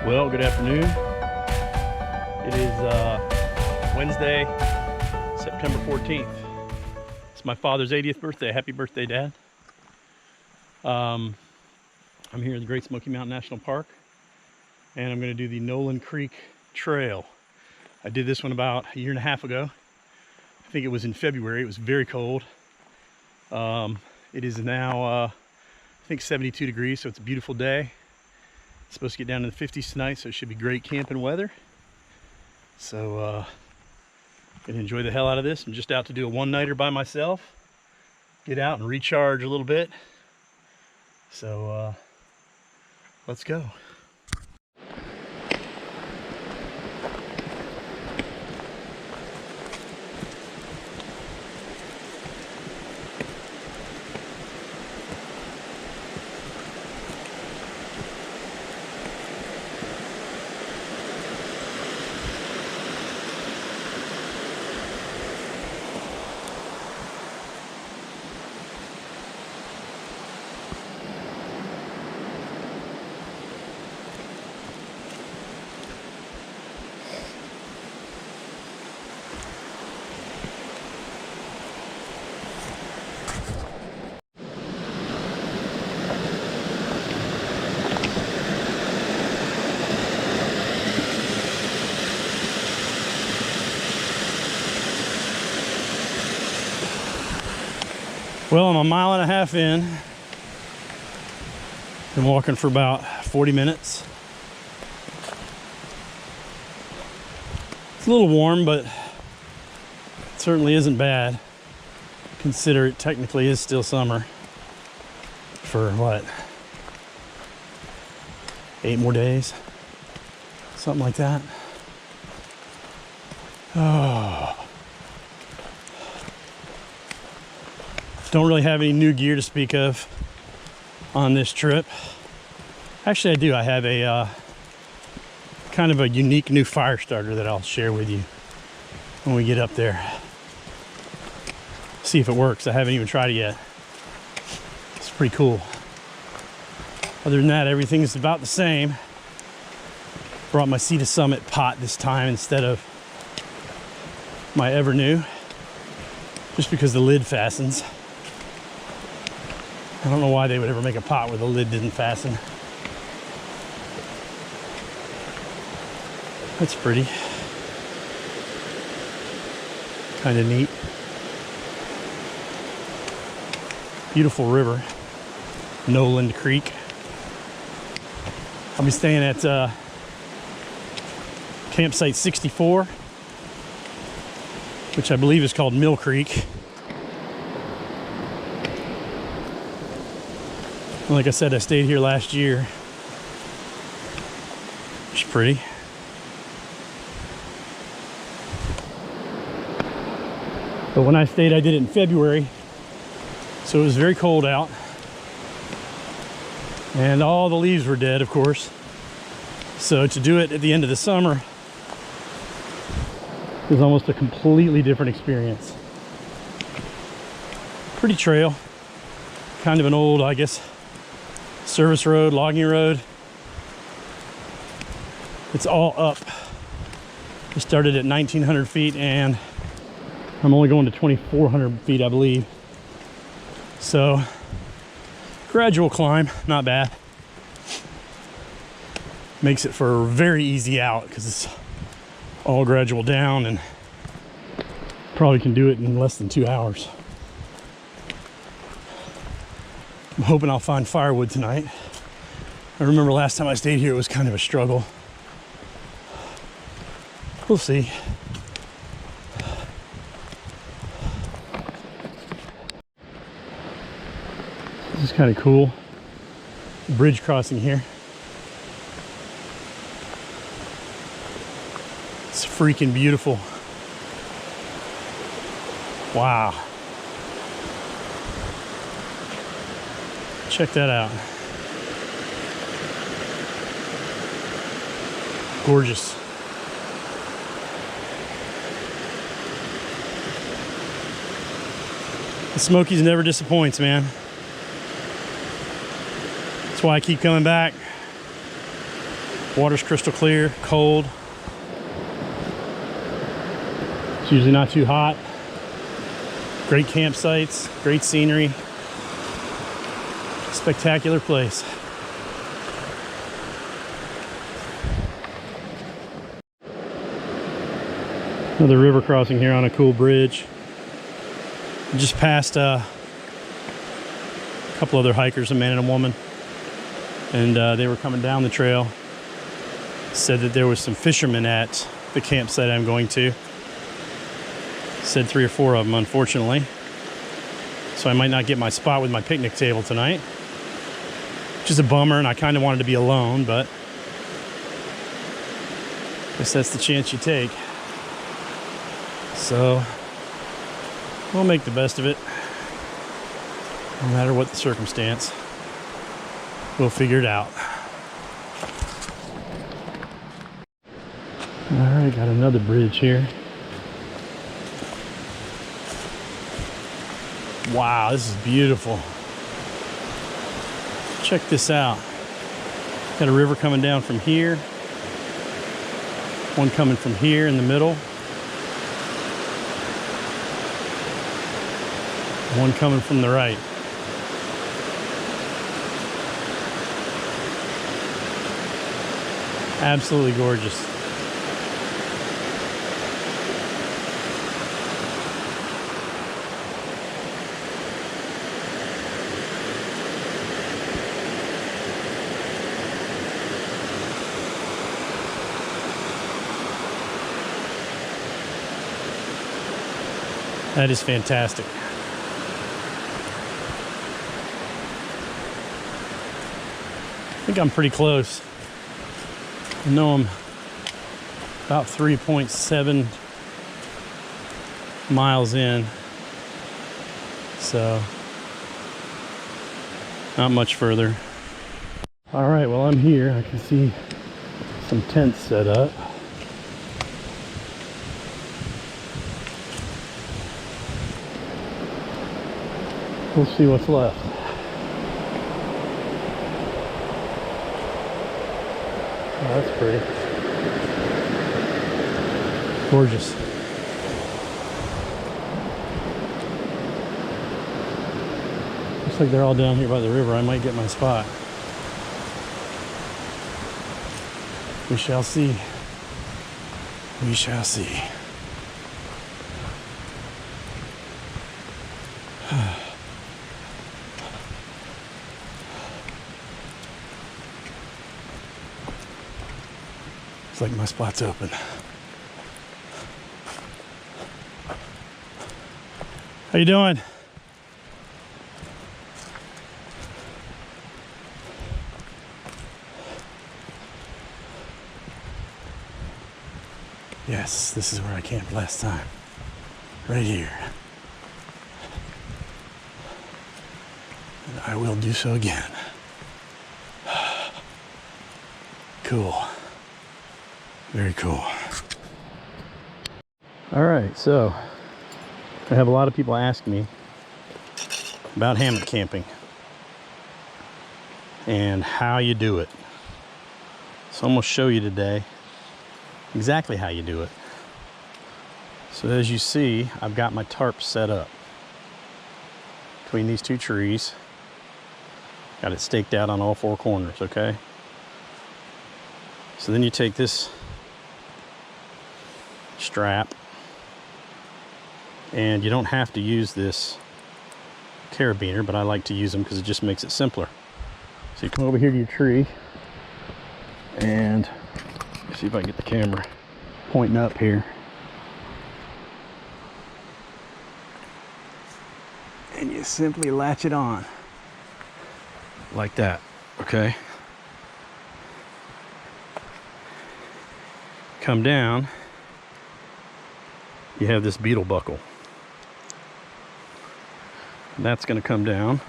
Well, good afternoon. It is Wednesday, September 14th. It's my father's 80th birthday. Happy birthday, Dad. I'm here in the Great Smoky Mountain National Park, and I'm going to do the Noland Creek Trail. I did this one about a year and a half ago. I think it was in February. It was very cold. It is now, I think 72 degrees, so it's a beautiful day. It's supposed to get down to the 50s tonight, so it should be great camping weather. So, gonna enjoy the hell out of this. I'm just out to do a one-nighter by myself. Get out and recharge a little bit. So, let's go. Well, I'm a mile and a half in. Been walking for about 40 minutes. It's a little warm, but it certainly isn't bad. Consider it technically is still summer. For what? 8 more days? Something like that. Oh. Don't really have any new gear to speak of on this trip. Actually, I do. I have a kind of a unique new fire starter that I'll share with you when we get up there. See if it works. I haven't even tried it yet. It's pretty cool. Other than that, everything's about the same. Brought my Sea to Summit pot this time instead of my Ever New, just because the lid fastens. I don't know why they would ever make a pot where the lid didn't fasten. That's pretty. Kind of neat. Beautiful river. Noland Creek. I'll be staying at campsite 64, which I believe is called Mill Creek. Like I said, I stayed here last year. It's pretty. But when I stayed, I did it in February. So it was very cold out. And all the leaves were dead, of course. So to do it at the end of the summer is almost a completely different experience. Pretty trail. Kind of an old, I guess, service road, logging road. It's all up. It started at 1,900 feet and I'm only going to 2,400 feet, I believe. So, gradual climb, not bad. Makes it for a very easy out because it's all gradual down and probably can do it in less than 2 hours. I'm hoping I'll find firewood tonight. I remember last time I stayed here, it was kind of a struggle. We'll see. This is kind of cool. Bridge crossing here. It's freaking beautiful. Wow. Check that out. Gorgeous. The Smokies never disappoints, man. That's why I keep coming back. Water's crystal clear, cold. It's usually not too hot. Great campsites, great scenery. Spectacular place. Another river crossing here on a cool bridge. Just passed a couple other hikers, a man and a woman, and they were coming down the trail. Said that there was some fishermen at the campsite I'm going to. Said 3 or 4 of them, unfortunately. So I might not get my spot with my picnic table tonight, which is a bummer, and I kind of wanted to be alone, but I guess that's the chance you take. So we'll make the best of it, no matter what the circumstance. We'll figure it out. All right, got another bridge here. Wow, this is beautiful. Check this out. Got a river coming down from here, one coming from here in the middle, one coming from the right. Absolutely gorgeous. That is fantastic. I think I'm pretty close. I know I'm about 3.7 miles in, so not much further. All right, well, I'm here. I can see some tents set up. We'll see what's left. Oh, that's pretty. Gorgeous. Looks like they're all down here by the river. I might get my spot. We shall see. We shall see. Looks like my spot's open. How you doing? Yes, this is where I camped last time. Right here. And I will do so again. Cool. Very cool. All right, so I have a lot of people ask me about hammock camping and how you do it. So I'm gonna show you today exactly how you do it. So as you see, I've got my tarp set up between these two trees. Got it staked out on all 4 corners, okay? So then you take this strap, and you don't have to use this carabiner, but I like to use them because it just makes it simpler. So you come over here to your tree, and see if I can get the camera pointing up here. And you simply latch it on like that, okay? Come down, you have this beetle buckle. That's going to come down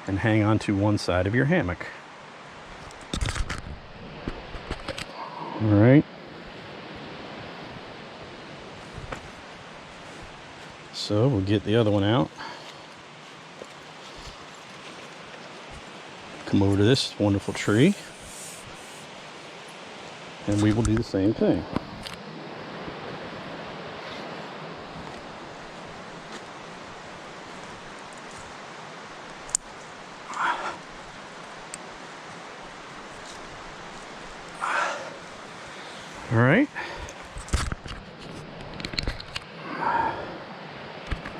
and hang on to one side of your hammock. All right. So we'll get the other one out. Come over to this wonderful tree. And we will do the same thing. All right.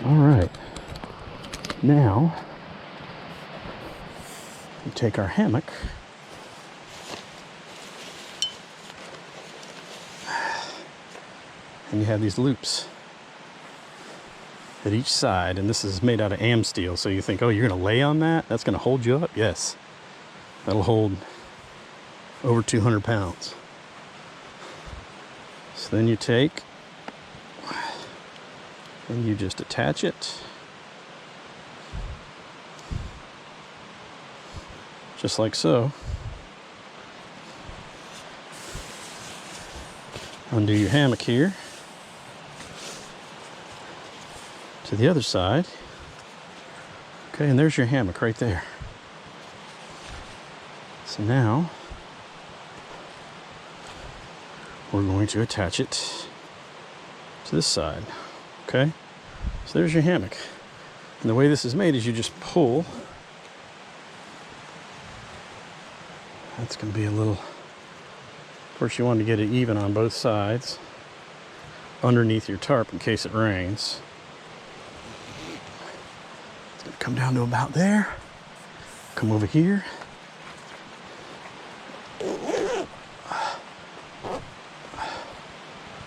All right. Now, we take our hammock and you have these loops at each side, and this is made out of am steel, so you think, oh, you're going to lay on that? That's going to hold you up? Yes. That'll hold over 200 pounds. So then you take and you just attach it just like so. Undo your hammock here to the other side. Okay, and there's your hammock right there. So now we're going to attach it to this side. Okay, so there's your hammock. And the way this is made is you just pull. That's going to be a little, first you want to get it even on both sides underneath your tarp in case it rains. It's going to come down to about there. Come over here.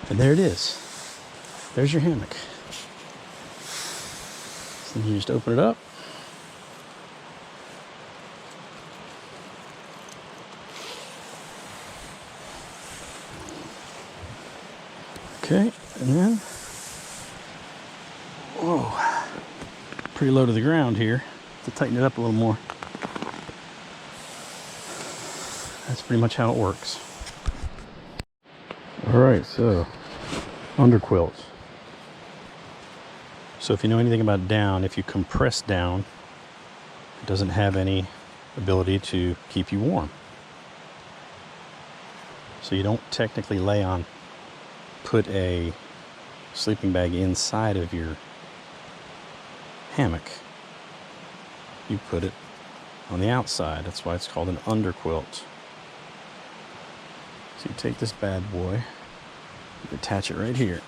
And there it is. There's your hammock. So then you just open it up. Okay, and then, whoa, pretty low to the ground here. To tighten it up a little more. That's pretty much how it works. All right, so underquilts. So if you know anything about down, if you compress down, it doesn't have any ability to keep you warm. So you don't technically lay on, put a sleeping bag inside of your hammock. You put it on the outside. That's why it's called an underquilt. So you take this bad boy, you attach it right here.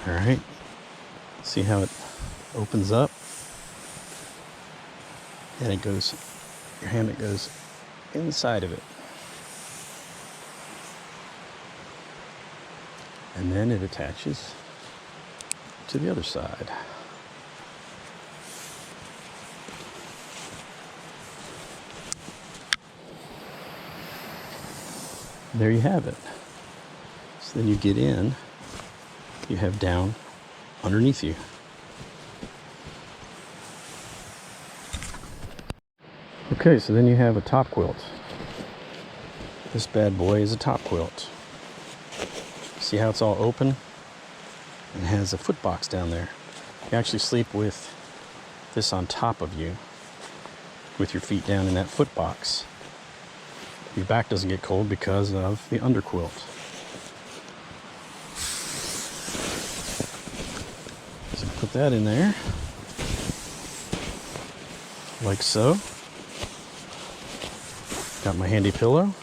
All right, see how it opens up? And it goes, your hammock goes inside of it. And then it attaches to the other side. There you have it. So then you get in, you have down underneath you. Okay, so then you have a top quilt. This bad boy is a top quilt. See how it's all open? It has a foot box down there. You actually sleep with this on top of you, with your feet down in that foot box. Your back doesn't get cold because of the underquilt. So put that in there, like so. Got my handy pillow,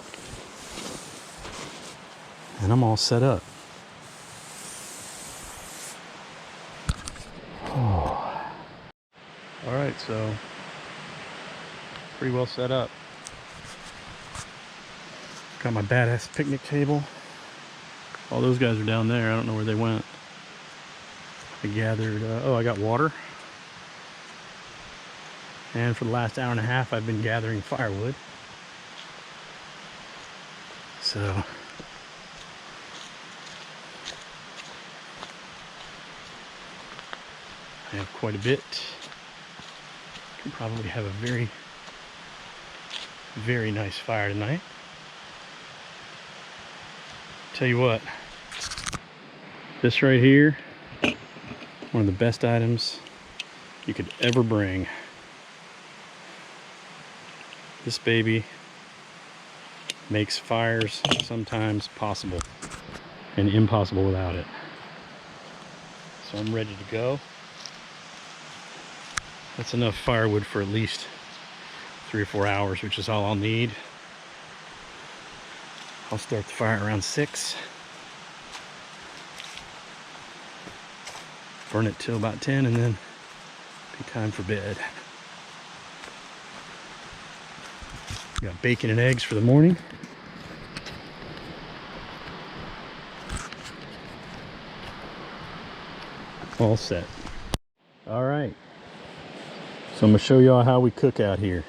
and I'm all set up. Oh. All right, so pretty well set up. Got my badass picnic table. All those guys are down there. I don't know where they went. I gathered, I got water. And for the last hour and a half, I've been gathering firewood. So I have quite a bit. Can probably have a very, very nice fire tonight. Tell you what, this right here, One of the best items you could ever bring. This baby makes fires sometimes possible and impossible without it. So I'm ready to go. That's enough firewood for at least 3 or 4 hours, which is all I'll need. I'll start the fire around 6. Burn it till about 10 and then be time for bed. Got bacon and eggs for the morning. All set. All right. So I'm gonna show y'all how we cook out here.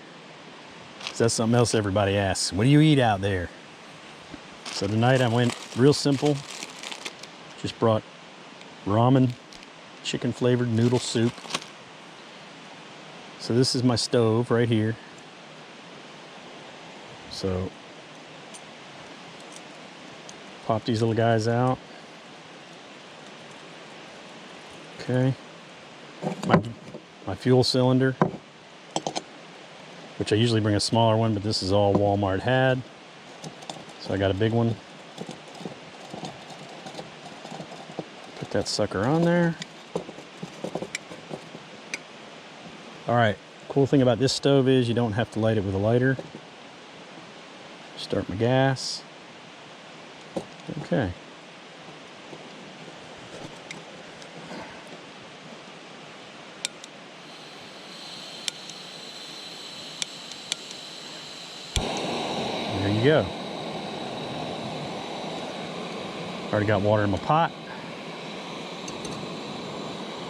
'Cause that's something else everybody asks. What do you eat out there? So tonight I went real simple. Just brought ramen, chicken flavored noodle soup. So this is my stove right here. So pop these little guys out. Okay. My fuel cylinder, which I usually bring a smaller one, but this is all Walmart had. So I got a big one. Put that sucker on there. All right, cool thing about this stove is you don't have to light it with a lighter. Start my gas. Okay. There you go. Already got water in my pot.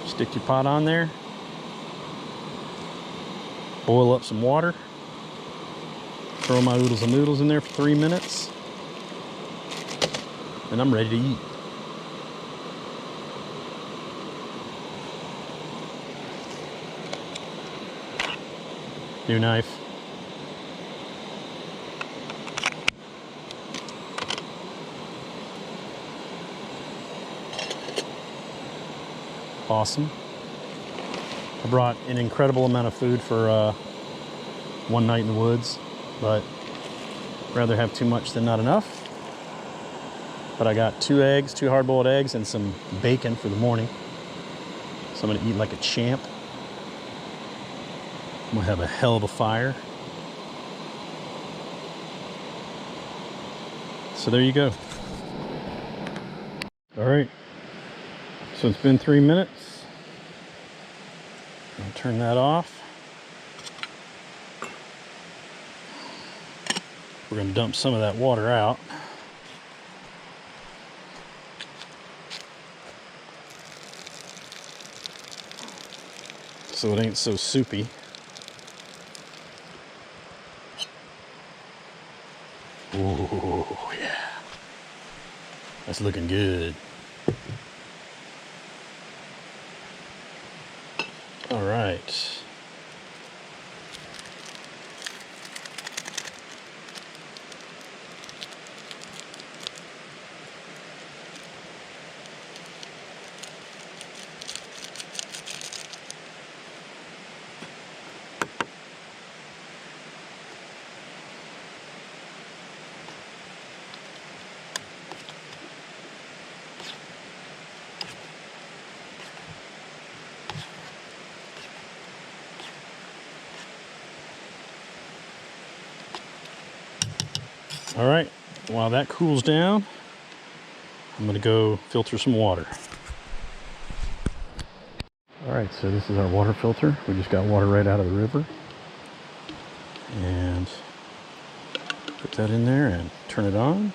Stick your pot on there. Boil up some water. Throw my oodles and noodles in there for 3 minutes. And I'm ready to eat. New knife. Awesome. I brought an incredible amount of food for one night in the woods, but rather have too much than not enough. But I got 2 eggs, 2 hard-boiled eggs, and some bacon for the morning. So I'm gonna eat like a champ. I'm gonna have a hell of a fire. So there you go. All right. So it's been 3 minutes. I'll turn that off. We're going to dump some of that water out. So it ain't so soupy. Oh, yeah. That's looking good. All right. All right, while that cools down, I'm gonna go filter some water. All right, so this is our water filter. We just got water right out of the river. And put that in there and turn it on.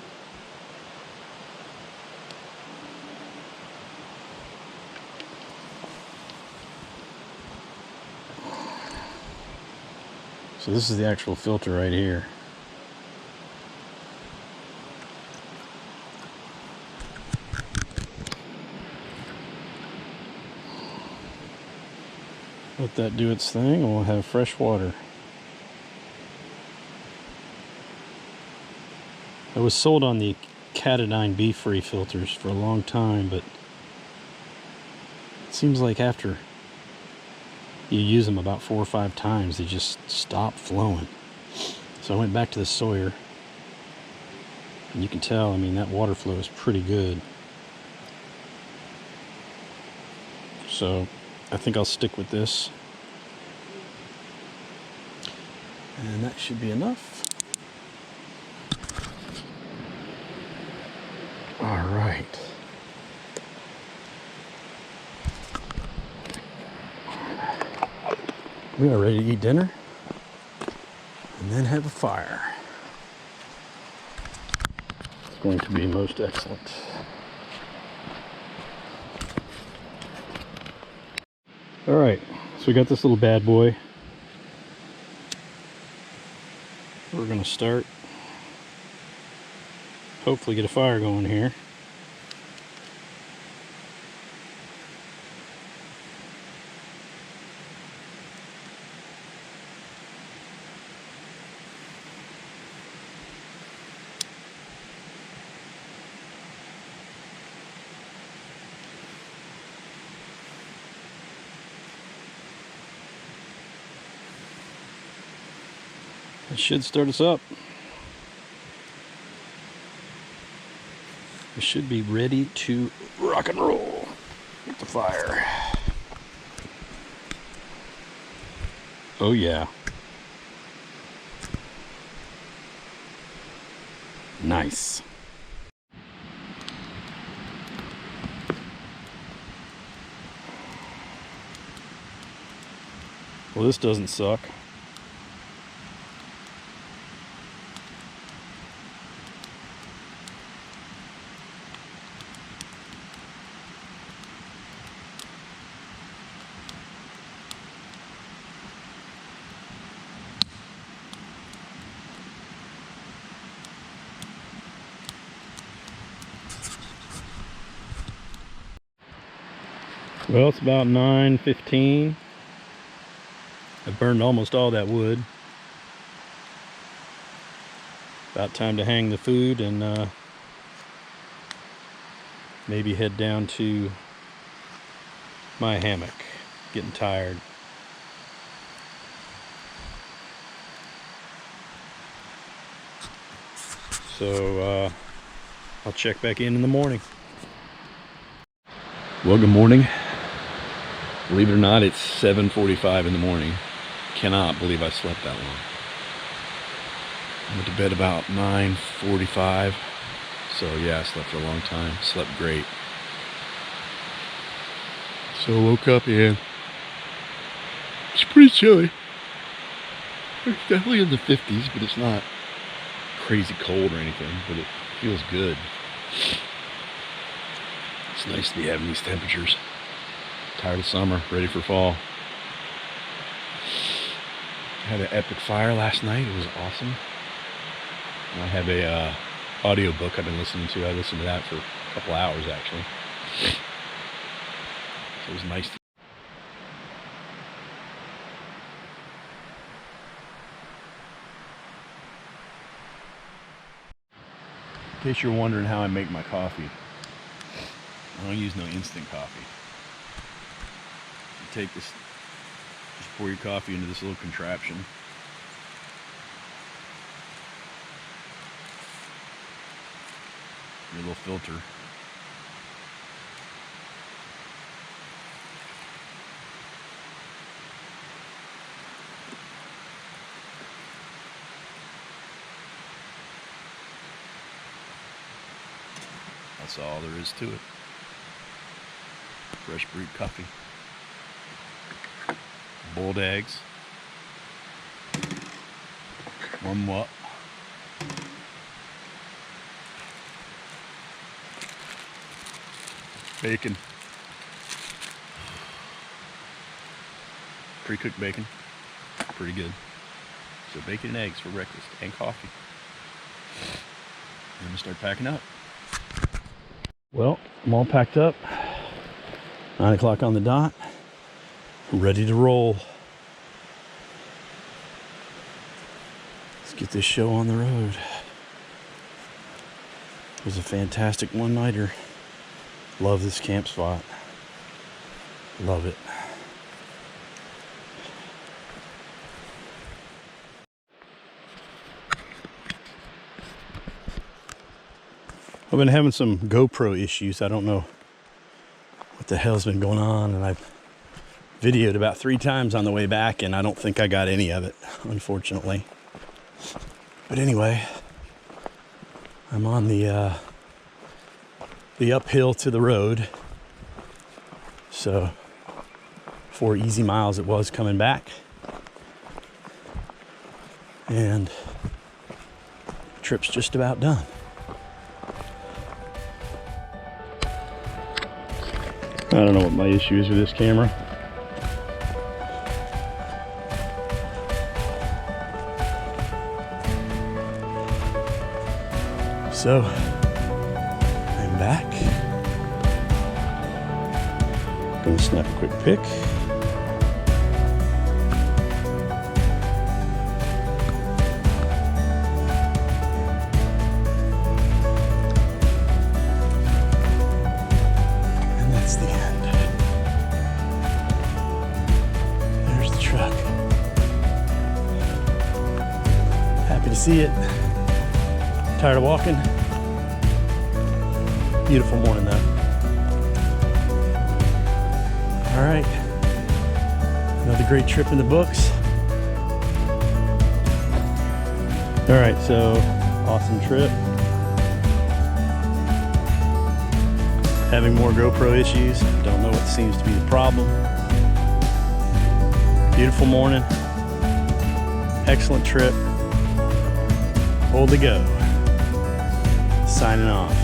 So this is the actual filter right here. Let that do its thing and we'll have fresh water. I was sold on the Catadine B-free filters for a long time, but seems like after you use them about 4 or 5 times, they just stop flowing. So I went back to the Sawyer, and you can tell, I mean, that water flow is pretty good. So I think I'll stick with this. And that should be enough. All right. We are ready to eat dinner and then have a fire. It's going to be most excellent. All right, so we got this little bad boy. We're gonna start, hopefully get a fire going here. It should start us up. We should be ready to rock and roll with the fire. Oh yeah. Nice. Well, this doesn't suck. Well, it's about 9:15. I burned almost all that wood. About time to hang the food and maybe head down to my hammock. Getting tired. So I'll check back in the morning. Well, good morning. Believe it or not, it's 7:45 in the morning. Cannot believe I slept that long. I went to bed about 9:45. So yeah, I slept for a long time. Slept great. So woke up and it's pretty chilly. It's definitely in the 50s, but it's not crazy cold or anything, but it feels good. It's nice to be having these temperatures. Tired of summer, ready for fall. Had an epic fire last night. It was awesome. I have a audio book I've been listening to. I listened to that for a couple hours actually. So it was nice. In case you're wondering how I make my coffee, I don't use no instant coffee. You take this, just pour your coffee into this little contraption. Your little filter. That's all there is to it. Fresh brewed coffee. Boiled eggs. Warm up. Bacon. Pre-cooked bacon. Pretty good. So bacon and eggs for breakfast and coffee. I'm gonna start packing up. Well, I'm all packed up. 9 o'clock on the dot. Ready to roll. Let's get this show on the road. It was a fantastic one-nighter. Love this camp spot. Love it. I've been having some GoPro issues. I don't know what the hell's been going on, and I've videoed about 3 times on the way back, and I don't think I got any of it, unfortunately. But anyway, I'm on the uphill to the road. So 4 easy miles it was coming back. And the trip's just about done. I don't know what my issue is with this camera. So, I'm back. Gonna snap a quick pic. And that's the end. There's the truck. Happy to see it. Tired of walking. Beautiful morning though. All right, another great trip in the books. All right, so awesome trip. Having more GoPro issues. Don't know what seems to be the problem. Beautiful morning. Excellent trip. Hold to go. Signing off.